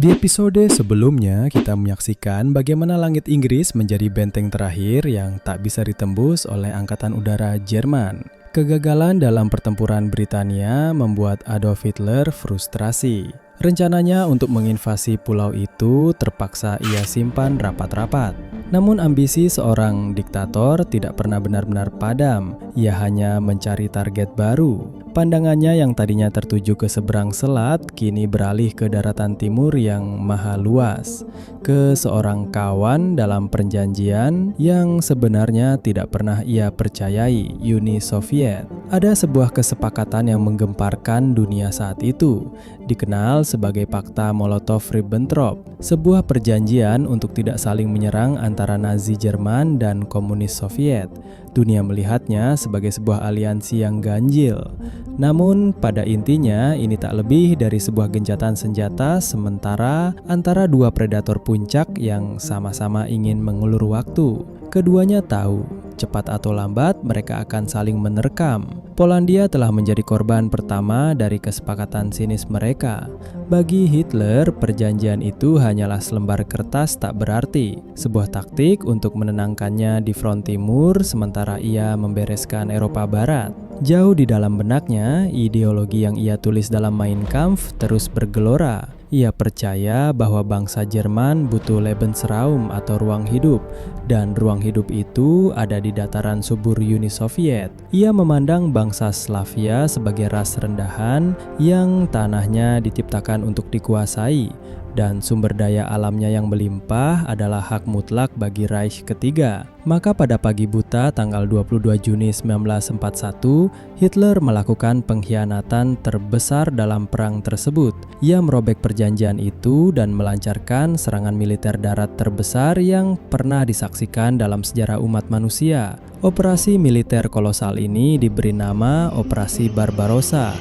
Di episode sebelumnya, kita menyaksikan bagaimana langit Inggris menjadi benteng terakhir yang tak bisa ditembus oleh Angkatan Udara Jerman. Kegagalan dalam pertempuran Britania membuat Adolf Hitler frustrasi. Rencananya untuk menginvasi pulau itu terpaksa ia simpan rapat-rapat. Namun ambisi seorang diktator tidak pernah benar-benar padam. Ia hanya mencari target baru. Pandangannya yang tadinya tertuju ke seberang selat, kini beralih ke daratan timur yang maha luas. Ke seorang kawan dalam perjanjian yang sebenarnya tidak pernah ia percayai, Uni Soviet. Ada sebuah kesepakatan yang menggemparkan dunia saat itu, dikenal sebagai Pakta Molotov-Ribbentrop, sebuah perjanjian untuk tidak saling menyerang antara Nazi Jerman dan Komunis Soviet. Dunia melihatnya sebagai sebuah aliansi yang ganjil. Namun pada intinya ini tak lebih dari sebuah gencatan senjata sementara antara dua predator puncak yang sama-sama ingin mengulur waktu. Keduanya tahu, cepat atau lambat mereka akan saling menerkam. Polandia telah menjadi korban pertama dari kesepakatan sinis mereka. Bagi Hitler, perjanjian itu hanyalah selembar kertas tak berarti, sebuah taktik untuk menenangkannya di front timur sementara ia membereskan Eropa Barat. Jauh di dalam benaknya, ideologi yang ia tulis dalam Mein Kampf terus bergelora. Ia percaya bahwa bangsa Jerman butuh Lebensraum atau ruang hidup, dan ruang hidup itu ada di dataran subur Uni Soviet. Ia memandang bangsa Slavia sebagai ras rendahan yang tanahnya diciptakan untuk dikuasai, dan sumber daya alamnya yang melimpah adalah hak mutlak bagi Reich ketiga. Maka pada pagi buta tanggal 22 Juni 1941, Hitler melakukan pengkhianatan terbesar dalam perang tersebut. Ia merobek perjanjian itu dan melancarkan serangan militer darat terbesar yang pernah disaksikan dalam sejarah umat manusia. Operasi militer kolosal ini diberi nama Operasi Barbarossa.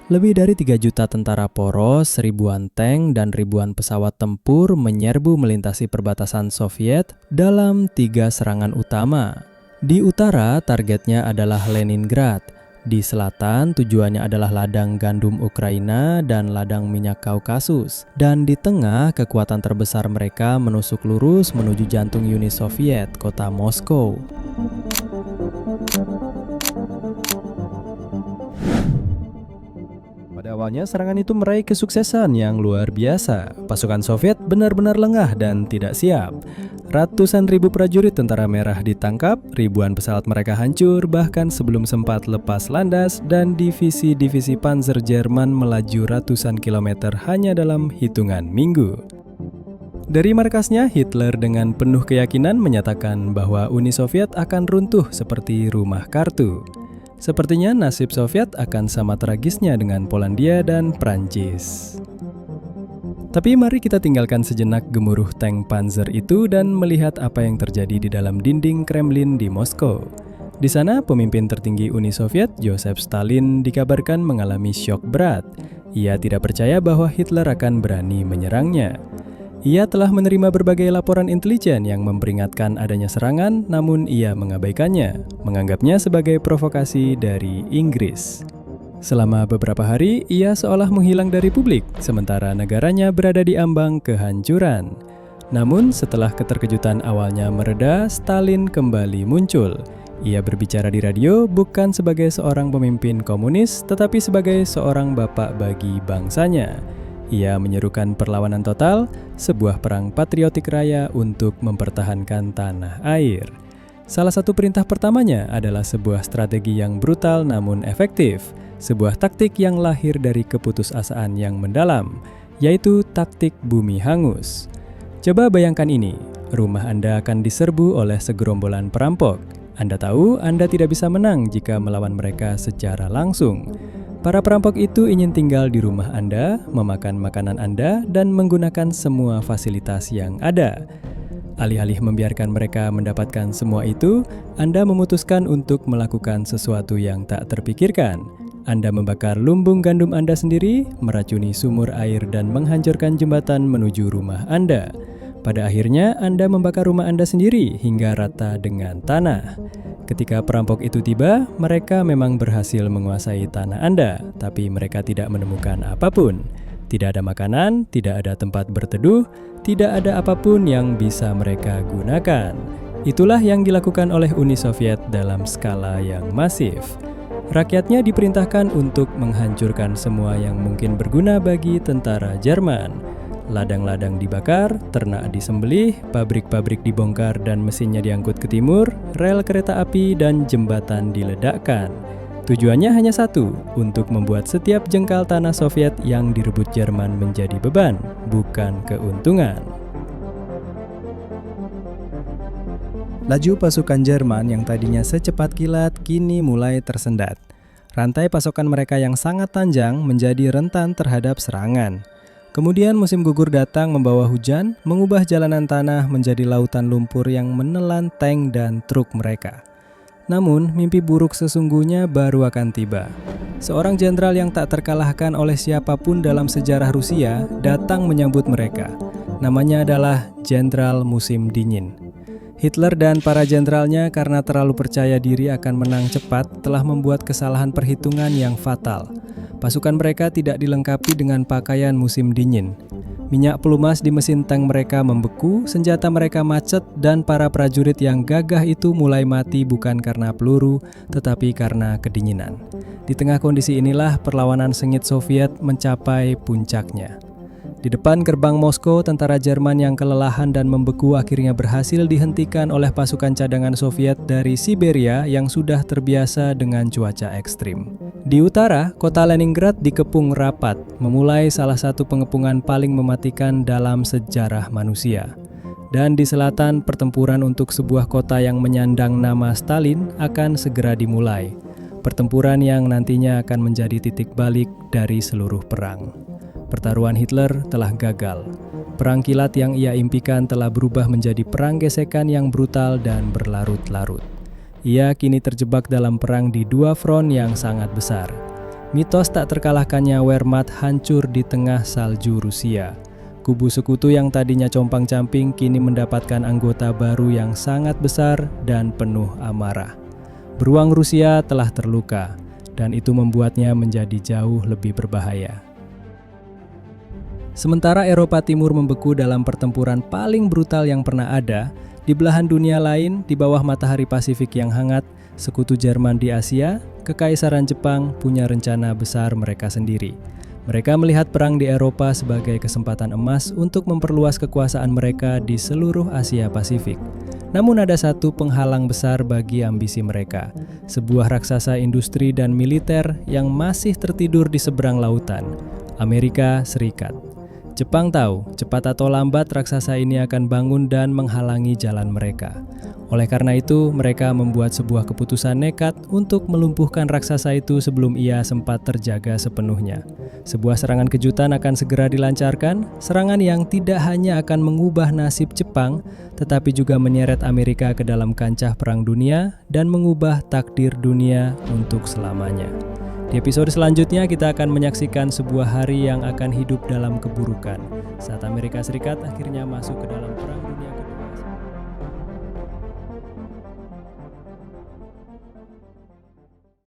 Lebih dari 3 juta tentara poros, ribuan tank, dan ribuan pesawat tempur menyerbu melintasi perbatasan Soviet dalam 3 serangan utama. Di utara, targetnya adalah Leningrad. Di selatan, tujuannya adalah ladang gandum Ukraina dan ladang minyak Kaukasus. Dan di tengah, kekuatan terbesar mereka menusuk lurus menuju jantung Uni Soviet, kota Moskow. Pada awalnya serangan itu meraih kesuksesan yang luar biasa. Pasukan Soviet benar-benar lengah dan tidak siap. Ratusan ribu prajurit tentara merah ditangkap, ribuan pesawat mereka hancur bahkan sebelum sempat lepas landas, dan divisi-divisi Panzer Jerman melaju ratusan kilometer hanya dalam hitungan minggu. Dari markasnya, Hitler dengan penuh keyakinan menyatakan bahwa Uni Soviet akan runtuh seperti rumah kartu. Sepertinya nasib Soviet akan sama tragisnya dengan Polandia dan Prancis. Tapi mari kita tinggalkan sejenak gemuruh tank Panzer itu dan melihat apa yang terjadi di dalam dinding Kremlin di Moskow. Di sana, pemimpin tertinggi Uni Soviet, Joseph Stalin, dikabarkan mengalami syok berat. Ia tidak percaya bahwa Hitler akan berani menyerangnya. Ia telah menerima berbagai laporan intelijen yang memperingatkan adanya serangan, namun ia mengabaikannya, menganggapnya sebagai provokasi dari Inggris. Selama beberapa hari, ia seolah menghilang dari publik, sementara negaranya berada di ambang kehancuran. Namun, setelah keterkejutan awalnya mereda, Stalin kembali muncul. Ia berbicara di radio bukan sebagai seorang pemimpin komunis, tetapi sebagai seorang bapak bagi bangsanya. Ia menyerukan perlawanan total, sebuah perang patriotik raya untuk mempertahankan tanah air. Salah satu perintah pertamanya adalah sebuah strategi yang brutal namun efektif, sebuah taktik yang lahir dari keputusasaan yang mendalam, yaitu taktik bumi hangus. Coba bayangkan ini, rumah Anda akan diserbu oleh segerombolan perampok. Anda tahu Anda tidak bisa menang jika melawan mereka secara langsung. Para perampok itu ingin tinggal di rumah Anda, memakan makanan Anda, dan menggunakan semua fasilitas yang ada. Alih-alih membiarkan mereka mendapatkan semua itu, Anda memutuskan untuk melakukan sesuatu yang tak terpikirkan. Anda membakar lumbung gandum Anda sendiri, meracuni sumur air, dan menghancurkan jembatan menuju rumah Anda. Pada akhirnya, Anda membakar rumah Anda sendiri hingga rata dengan tanah. Ketika perampok itu tiba, mereka memang berhasil menguasai tanah Anda, tapi mereka tidak menemukan apapun. Tidak ada makanan, tidak ada tempat berteduh, tidak ada apapun yang bisa mereka gunakan. Itulah yang dilakukan oleh Uni Soviet dalam skala yang masif. Rakyatnya diperintahkan untuk menghancurkan semua yang mungkin berguna bagi tentara Jerman. Ladang-ladang dibakar, ternak disembelih, pabrik-pabrik dibongkar dan mesinnya diangkut ke timur, rel kereta api dan jembatan diledakkan. Tujuannya hanya satu, untuk membuat setiap jengkal tanah Soviet yang direbut Jerman menjadi beban, bukan keuntungan. Laju pasukan Jerman yang tadinya secepat kilat kini mulai tersendat. Rantai pasokan mereka yang sangat panjang menjadi rentan terhadap serangan. Kemudian musim gugur datang membawa hujan, mengubah jalanan tanah menjadi lautan lumpur yang menelan tank dan truk mereka. Namun, mimpi buruk sesungguhnya baru akan tiba. Seorang jenderal yang tak terkalahkan oleh siapapun dalam sejarah Rusia datang menyambut mereka. Namanya adalah Jenderal Musim Dingin. Hitler dan para jenderalnya karena terlalu percaya diri akan menang cepat telah membuat kesalahan perhitungan yang fatal. Pasukan mereka tidak dilengkapi dengan pakaian musim dingin. Minyak pelumas di mesin tank mereka membeku, senjata mereka macet, dan para prajurit yang gagah itu mulai mati bukan karena peluru, tetapi karena kedinginan. Di tengah kondisi inilah perlawanan sengit Soviet mencapai puncaknya. Di depan gerbang Moskow, tentara Jerman yang kelelahan dan membeku akhirnya berhasil dihentikan oleh pasukan cadangan Soviet dari Siberia yang sudah terbiasa dengan cuaca ekstrim. Di utara, kota Leningrad dikepung rapat, memulai salah satu pengepungan paling mematikan dalam sejarah manusia. Dan di selatan, pertempuran untuk sebuah kota yang menyandang nama Stalin akan segera dimulai. Pertempuran yang nantinya akan menjadi titik balik dari seluruh perang. Pertaruhan Hitler telah gagal. Perang kilat yang ia impikan telah berubah menjadi perang gesekan yang brutal dan berlarut-larut. Ia kini terjebak dalam perang di dua front yang sangat besar. Mitos tak terkalahkannya Wehrmacht hancur di tengah salju Rusia. Kubu sekutu yang tadinya compang-camping kini mendapatkan anggota baru yang sangat besar dan penuh amarah. Beruang Rusia telah terluka, dan itu membuatnya menjadi jauh lebih berbahaya. Sementara Eropa Timur membeku dalam pertempuran paling brutal yang pernah ada, di belahan dunia lain, di bawah matahari Pasifik yang hangat, sekutu Jerman di Asia, Kekaisaran Jepang punya rencana besar mereka sendiri. Mereka melihat perang di Eropa sebagai kesempatan emas untuk memperluas kekuasaan mereka di seluruh Asia Pasifik. Namun ada satu penghalang besar bagi ambisi mereka, sebuah raksasa industri dan militer yang masih tertidur di seberang lautan, Amerika Serikat. Jepang tahu, cepat atau lambat raksasa ini akan bangun dan menghalangi jalan mereka. Oleh karena itu, mereka membuat sebuah keputusan nekat untuk melumpuhkan raksasa itu sebelum ia sempat terjaga sepenuhnya. Sebuah serangan kejutan akan segera dilancarkan, serangan yang tidak hanya akan mengubah nasib Jepang, tetapi juga menyeret Amerika ke dalam kancah perang dunia dan mengubah takdir dunia untuk selamanya. Di episode selanjutnya kita akan menyaksikan sebuah hari yang akan hidup dalam keburukan saat Amerika Serikat akhirnya masuk ke dalam perang